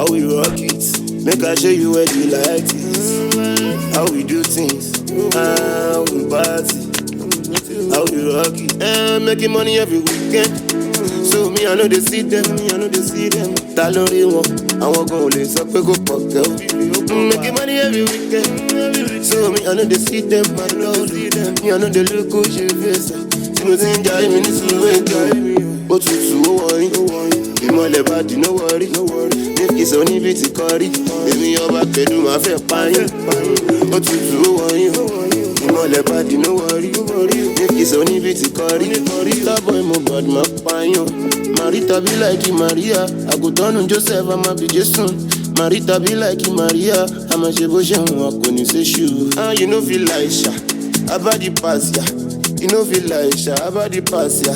How we rock it, make I show you where you like it. How we do things, how we party, how we rock it. Making money every weekend. So me I know they see them, Ta lórí wọn, àwọn gan ò lè sọ pé kò pọ̀ kẹ́ o. Making money every weekend. So me I know they see them, me I know they look who she face. Tí mo ti ń jayé mi ní sùúrù ètò. Ó tutù ó wọ̀nyí, ìmọ̀lẹ̀ bá di no worry. 𝒂𝒐𝒕𝒂𝒊𝒏𝒈 èmi ọba pẹ̀lú máa fẹ́ pààyàn. Ó tutù ó wọ̀nyí, ìmọ̀lẹ̀ bá di no worry. 𝒂𝒐𝒕𝒂𝒊𝒏𝒈 Starboy mo bad máa pààyàn. Marita be like Maria, àgùntàn Joseph àmà bí Jésù. Marita be like Maria, àmà ṣe bó ṣe ń wà kò ní ṣe ṣù. You no feel like sha, about the past ya. You no feel like sha, about the past ya.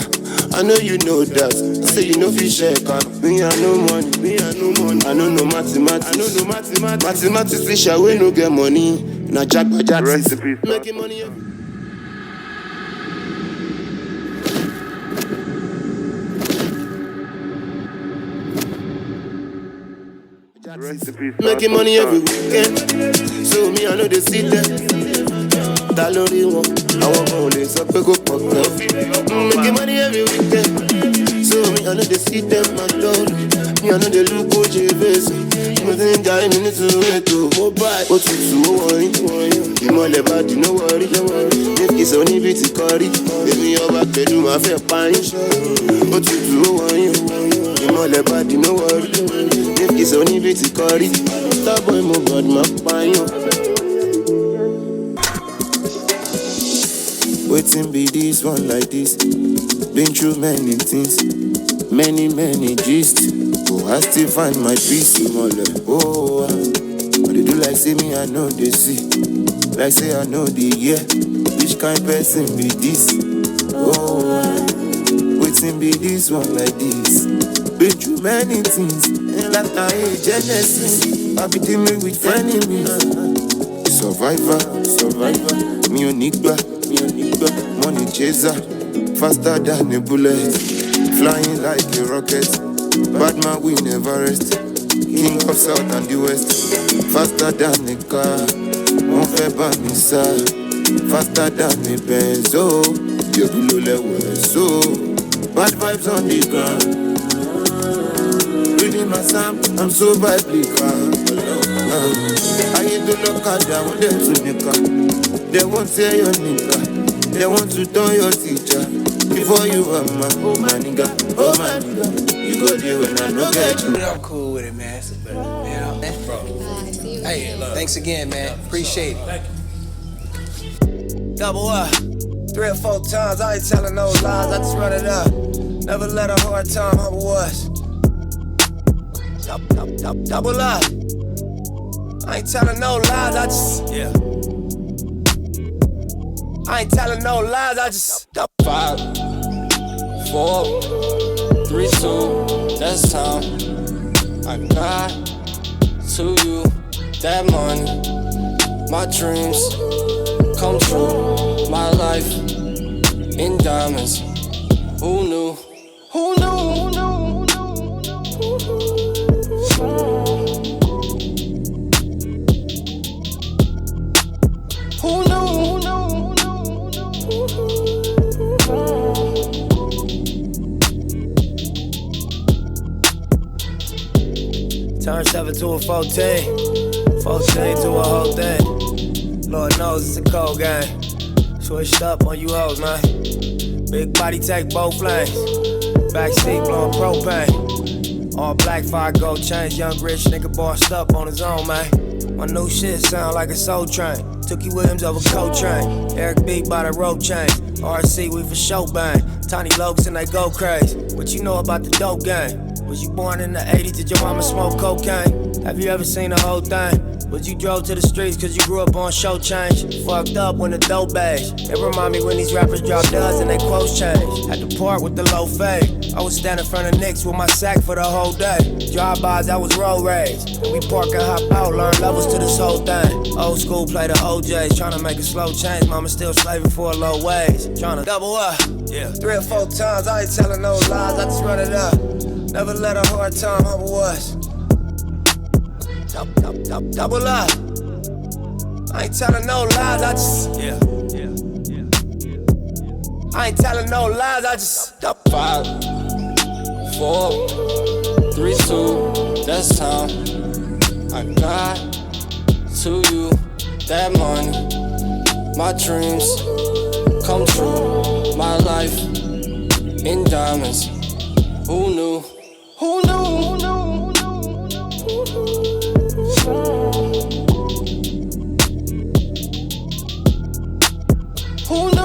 I know you know that. I say you know fi check am. Me I no money. I know no mathematics. Mathematics teacher we no get money. Na 𝒂𝒑𝒂𝒅𝒆. Making money. Making money every weekend. So me I know they see them. Ta lórí wọn, àwọn kan ò lè sọ pé kò pọ̀ kẹ́ o. Making money every weekend. So me I know they see them, my lord. Me I know they look who she face. Mo ti ń jayé mi ní sùúrù ètò. Ó tutù ó wọ̀nyí, ìmọ̀lẹ̀ bá di no worry. 𝒂𝒐𝒕𝒂𝒊𝒏𝒈 èmi ọba pẹ̀lú máa fẹ́ pààyàn. Ó tutù ó wọ̀nyí, ìmọ̀lẹ̀ bá di no worry. 𝒂𝒐𝒕𝒂𝒊𝒏𝒈 Starboy mo bad máa pààyàn. Waiting be this one like this. Been through many things, many gist. Oh, I still find my peace in all that. Oh, but they do like say me, I know they see. Like say I know the year. Which kind person be this? Oh, waiting be this one like this. Been through many things, and like I hate Genesis. I be dealing with enemies. Survivor, me 𝒂𝒑𝒂𝒅𝒏. Money chaser, faster than a bullet, flying like a rocket. Bad man 𝑽𝑵𝑉, king of south and the west. Faster than a car, 𝒚𝒂𝒂𝒅𝒏. Faster than a Benz, oh, 𝒂𝒊𝒔𝒌. So bad vibes on the ground. Reading my psalm, I'm so biblical. I ain't do no car down, them to nigga. They won't say your nigga. They want to turn your teacher before you are my nigga. You go there when I no get you. I'm cool with it, man. Bro. Hey, thanks again, man. Appreciate it. Double up. 3 or 4 times, I ain't telling no lies. I just run it up. Never let a hard time 𝑻𝒂𝒂𝑉. Double up. I ain't telling no lies. I just I ain't telling no lies, I just 5, 4, 3, 2, that's time. I got to you that money. My dreams come true. My life in diamonds. Who knew? Who knew? Who knew? Turn 7 to a 14, 14 to a whole thing. Lord knows it's a cold game. Switched up on you hoes, man. Big body take both lanes. Backseat blowing propane. All black, 5 gold chains. Young rich nigga bossed up on his own, man. My new shit sound like a soul train. 𝒂𝒐𝒕 over Coltrane. Eric B by the rope chain. RC, we for show bang. Tiny Lokes and they go crazy. What you know about the dope game? Was you born in the 80s? Did your mama smoke cocaine? Have you ever seen the whole thing? Was you drove to the streets cause you grew up on show change? Fucked up when the dope beige. It remind me when these rappers drop duds and they quotes change. Had to park with the low fade. I was standing in front of Knicks with my sack for the whole day. Drive-bys, I was road rage. And we park and hop out, learn levels to this whole thing. Old school play the OJs, tryna make a slow change. Mama still slaving for a low wage. Tryna double up, 3 or 4 times, I ain't telling no lies, I just run it up. Never let a hard time 𝒻𝒂𝒂𝒅𝒏. Double up. I ain't telling no lies, I just I ain't telling no lies, I just 5, 4, 3, 2, that's time. I got to you that money. My dreams come true. My life in diamonds. Who knew? Who knew? Who knew? Who knew?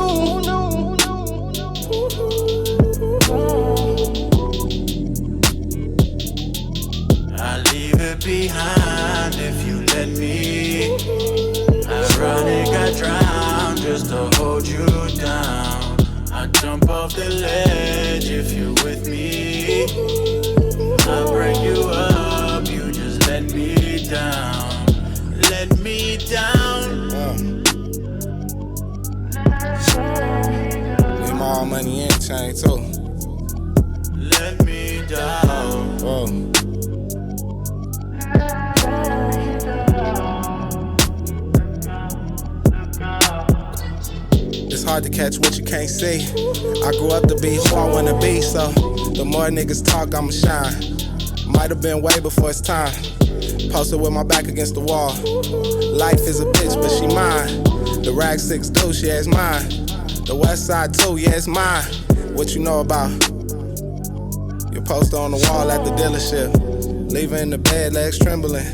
I'll leave it behind if you let me. Ironic, I drown just to hold you down. I jump off the ledge if you're with me. I break you up, you just let me down. Let me down. Need my own money and chain too. Let me down. Whoa. It's hard to catch what you can't see. I grew up to be who I wanna be, so the more niggas talk, I'ma shine. Might have been way before it's time. Posted with my back against the wall. Life is a bitch, but she mine. The rag 6 do, yeah, it's mine. The west side too, yeah, it's mine. What you know about? Your poster on the wall at the dealership. Leaving in the bed, legs trembling.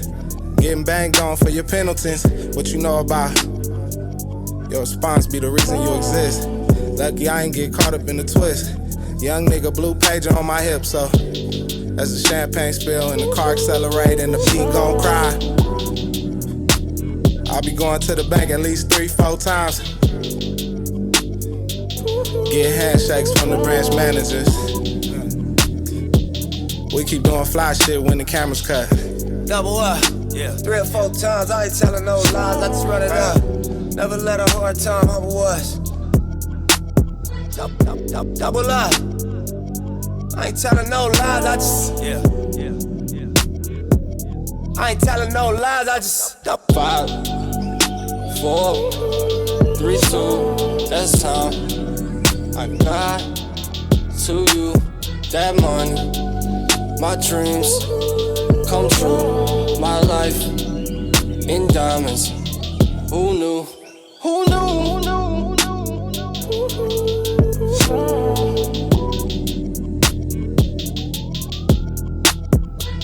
Getting banged on for your penalties. What you know about? Your response be the reason you exist. Lucky I ain't get caught up in the twist. Young nigga, blue pager on my hip, so as the champagne spill and the car accelerate and the beat gon' cry. I'll be going to the bank at least 3-4 times. Get handshakes from the branch managers. We keep doing fly shit when the cameras cut. double up. 3 or 4 times, I ain't telling no lies, I just run it up. Never let a hard time 𝑻𝑒𝑓𝑰𝑗𝑗. Double up. I ain't telling no lies, I just I ain't telling no lies, I just 5, 4, 3, 2, that's time. I got to you that money. My dreams come true. My life in diamonds. Who knew? Who knew? Who knew?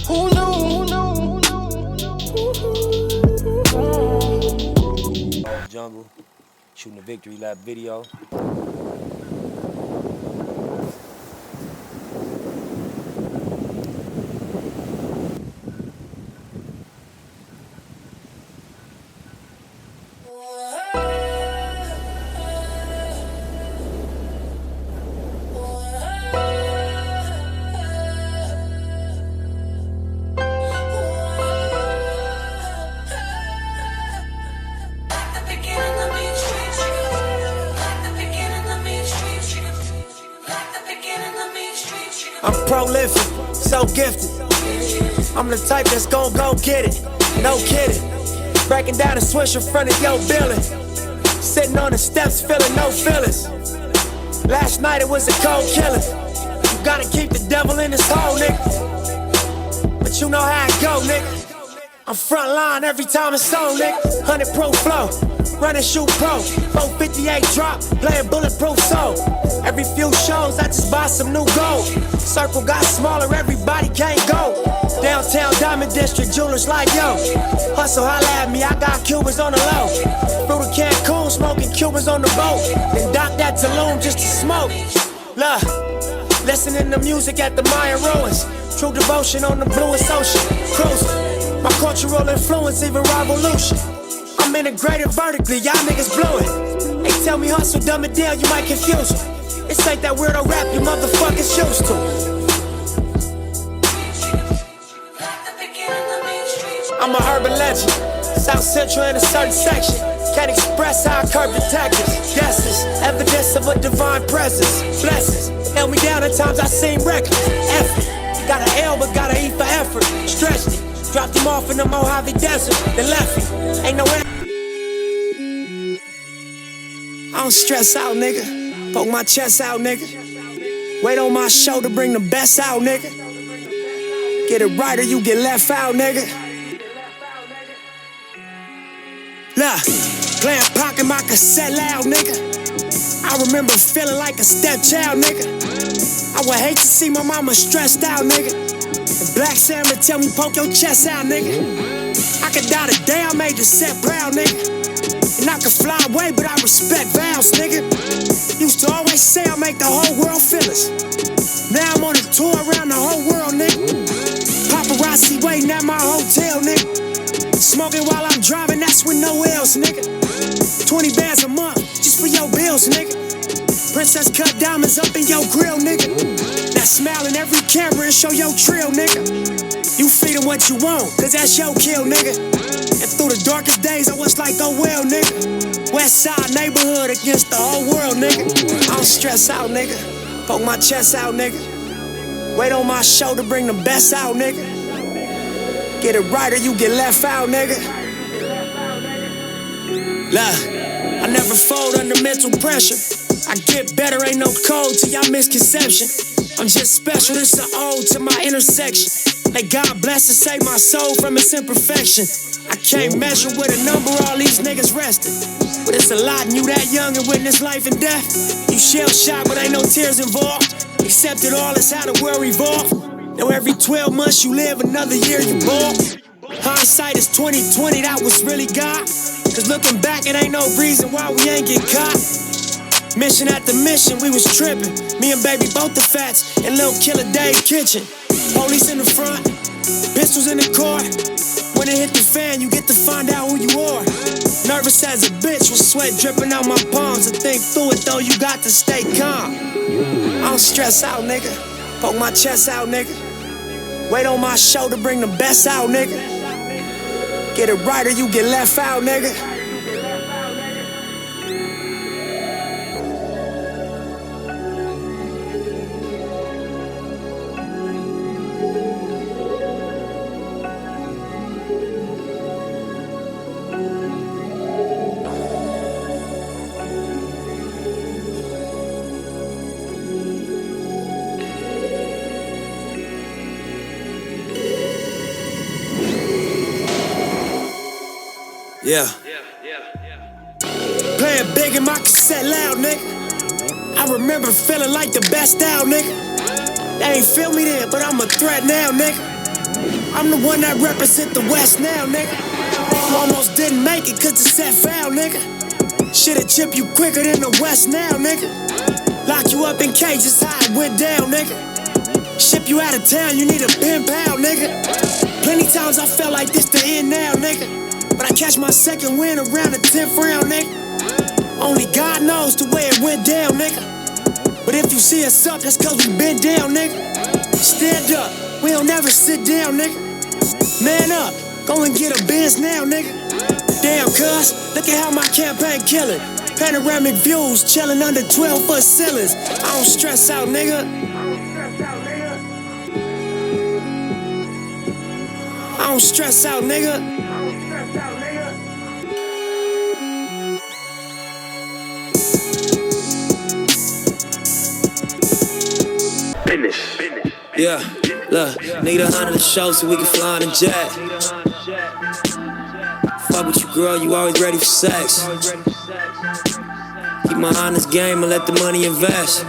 Who knew? Jungle, shooting a victory lap video. I'm prolific, so gifted. I'm the type that's gon' go get it, no kidding. Breaking down a switch in front of your building. Sitting on the steps, feeling no feelings. Last night it was a cold killing. You gotta keep the devil in his hole, nigga. But you know how it go, nigga. I'm front line every time it's on, nigga. 100 pro flow, run and shoot pro. 458 drop, playing bulletproof soul. Every few shows I just buy some new gold. Circle got smaller, everybody can't go. Downtown Diamond District, jewelers like yo. Hustle, holla at me, I got Cubans on the low. Through the Cancun, smoking Cubans on the boat. Then dock that Tulum just to smoke. Look, listening to music at the Mayan ruins. True devotion on the bluest ocean. Cruising, my cultural influence, even revolution. I'm integrated vertically, y'all niggas blew it. They tell me hustle, dumb it down, you might confuse me. This ain't that weirdo rap you motherfuckers used to. I'm a urban legend, South Central in a certain section. Can't express how I curb detectives. Guesses, evidence of a divine presence. Blessings, held me down at times I seem reckless. Effort, got an L but got an E for effort. Stretched it, Dropped him off in the Mojave Desert, then left him. Ain't no way. I don't stress out, nigga. Poke my chest out, nigga. Weight on my shoulder, bring the best out, nigga. Get it right or you get left out, nigga. Look, playing pocket my cassette loud, nigga. I remember feeling like a stepchild, nigga. I would hate to see my mama stressed out, nigga. And Black Sam would tell me, poke your chest out, nigga. I could die the day I made the set proud, nigga. And I could fly away, but I respect vows, nigga. Used to always say I make the whole world feel us. Now I'm on a tour around the whole world, nigga. Paparazzi waiting at my hotel, nigga. Smoking while I'm driving, that's with no else, nigga. 20 bands a month, just for your bills, nigga. Princess cut diamonds up in your grill, nigga. Now smile in every camera and show your trill, nigga. You feed them what you want, cause that's your kill, nigga. And through the darkest days, I was like, oh well, nigga. West side neighborhood against the whole world, nigga. I don't stress out, nigga. Poke my chest out, nigga. Weight on my shoulder, bring the best out, nigga. Get it right or you get left out, nigga. Look, I never fold under mental pressure. I get better, ain't no code to y'all misconception. I'm just special, this an ode to my intersection. May God bless and save my soul from its imperfection. I can't measure with a number all these niggas resting. But it's a lot and you that young and witness life and death. You shell shocked but ain't no tears involved. Accepted all is how the world revolve. Now every 12 months you live, another year you ball. Hindsight is 20/20, that was really God. Cause looking back, it ain't no reason why we ain't get caught. Mission after mission, we was tripping. Me and baby both the fats in Lil Killer Dave kitchen. Police in the front, pistols in the car. When it hit the fan, you get to find out who you are. Nervous as a bitch with sweat dripping out my palms. To think through it though, you got to stay calm. I don't stress out, nigga. Poke my chest out, nigga. Weight on my shoulder, bring the best out, nigga. Get it right or you get left out, nigga. Yeah. Playing big in my cassette loud, nigga. I remember feeling like the best out, nigga. They ain't feel me then, but I'm a threat now, nigga. I'm the one that represent the West now, nigga. Almost didn't make it cause the set foul, nigga. Shit'll chip you quicker than the West now, nigga. Lock you up in cages, how it went down, nigga. Ship you out of town, you need a pen pal, nigga. Plenty times I felt like this the end now, nigga. But I catch my second win around the 10th round, nigga. Only God knows the way it went down, nigga. But if you see us up, that's cause we been down, nigga. Stand up, we don't never sit down, nigga. Man up, go and get a Benz now, nigga. Damn, cuz, look at how my campaign killing. Panoramic views, chilling under 12-foot ceilings. I don't stress out, nigga. I don't stress out, nigga. Yeah, look, need 100 to show so we can fly on a jet. Fuck with you, girl, you always ready for sex. Keep my honest game and let the money invest.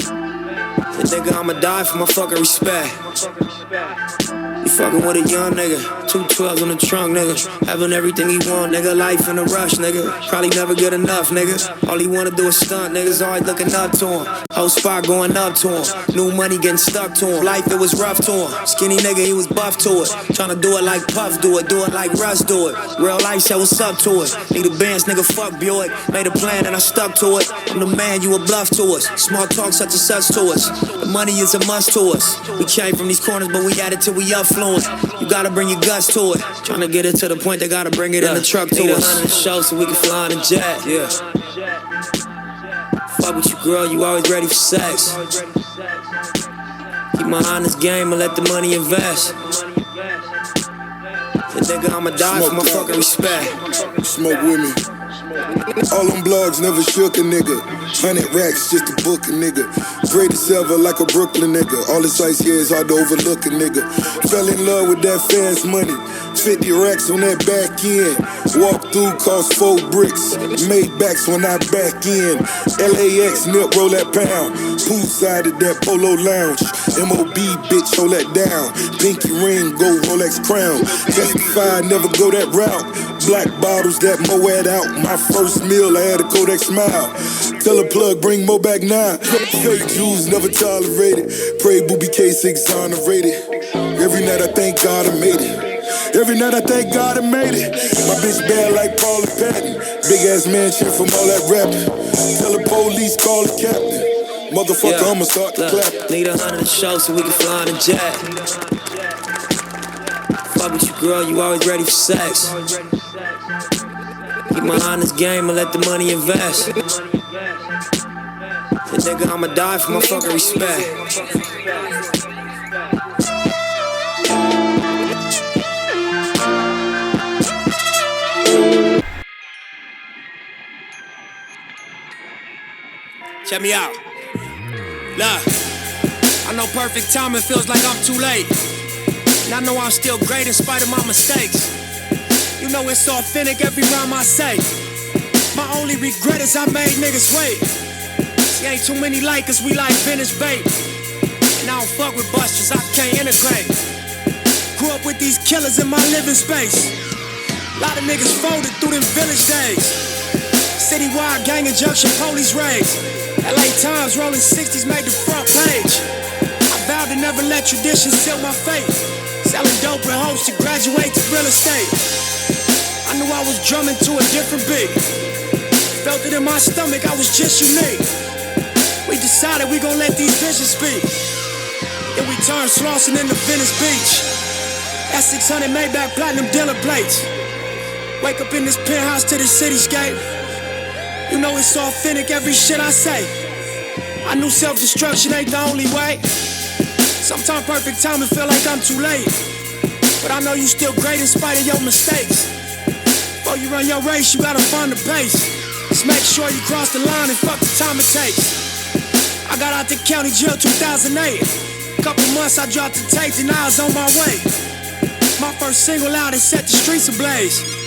And nigga, I'ma die for my fucking respect. You fucking with a young nigga, 212s on the trunk, nigga. Having everything he want, nigga. Life in a rush, nigga. Probably never good enough, nigga. All he wanna do is stunt, niggas always looking up to him. Whole spot going up to him. New money getting stuck to him. Life, it was rough to him. Skinny nigga, he was buff to it. Tryna do it like Puff do it like Russ do it. Real life, say what's up to it. Need a Benz, nigga, fuck Buick. Made a plan and I stuck to it. I'm the man, you a bluff to us. Small talk such and such to us. The money is a must to us. We came from these corners, but we at it till we affluent. You gotta bring your guts to it. Tryna get it to the point, they gotta bring it in the truck to us. 100 show so we can fly on a jet, yeah. Fuck with you, girl, you always ready for sex. Keep my honest game and let the money invest. And nigga, I'ma die for my fucking respect. Smoke with me. All them blogs never shook a nigga. 100 racks just to book a nigga. Greatest ever like a Brooklyn nigga. All this ice here is hard to overlook a nigga. Fell in love with that fast money. 50 racks on that back end. Walk through cost 4 bricks. Made backs when I back in. LAX nip roll that pound. Poolside at that polo lounge. MOB bitch hold that down. Pinky ring go Rolex crown. Testify never go that route. Black bottles that Moed out. My first meal I had a Kodak smile. Tell a plug bring Mo back now. Fake Jews never tolerated. Pray 𝒂𝒂𝒅𝒄𝒂💄 exonerated. Every night I thank God I made it. Every night I thank God I made it. My bitch bad like Paula Patton. Big ass mansion from all that rapping. Tell the police call the captain. Motherfucker, yeah, I'ma start to clap. Need 100 to show so we can fly on a jet. Fuck with you, girl, you always ready for sex. Keep my honest game and let the money invest. And nigga, I'ma die for my fucking respect. Check me out. Look, I know perfect timing feels like I'm too late. And I know I'm still great in spite of my mistakes. You know it's authentic every rhyme I say. My only regret is I made niggas wait. See, ain't too many like us, we like vintage bait. And I don't fuck with busters, I can't integrate. Grew up with these killers in my living space. A lot of niggas folded through them village days. Citywide gang injunction, police raids. LA Times rolling 60s made the front page. I vowed to never let tradition seal my fate. Selling dope in hopes to graduate to real estate. I knew I was drumming to a different beat. Felt it in my stomach, I was just unique. We decided we gon' let these visions speak. Then we turned Slauson into Venice Beach. That 600 Maybach platinum dealer plates. Wake up in this penthouse to the cityscape. You know it's authentic, every shit I say. I knew self-destruction ain't the only way. Sometimes perfect timing feel like I'm too late. But I know you still great in spite of your mistakes. Before you run your race, you gotta find the pace. Just make sure you cross the line and fuck the time it takes. I got out the county jail 2008. Couple months I dropped the tape and I was on my way. My first single out and set the streets ablaze.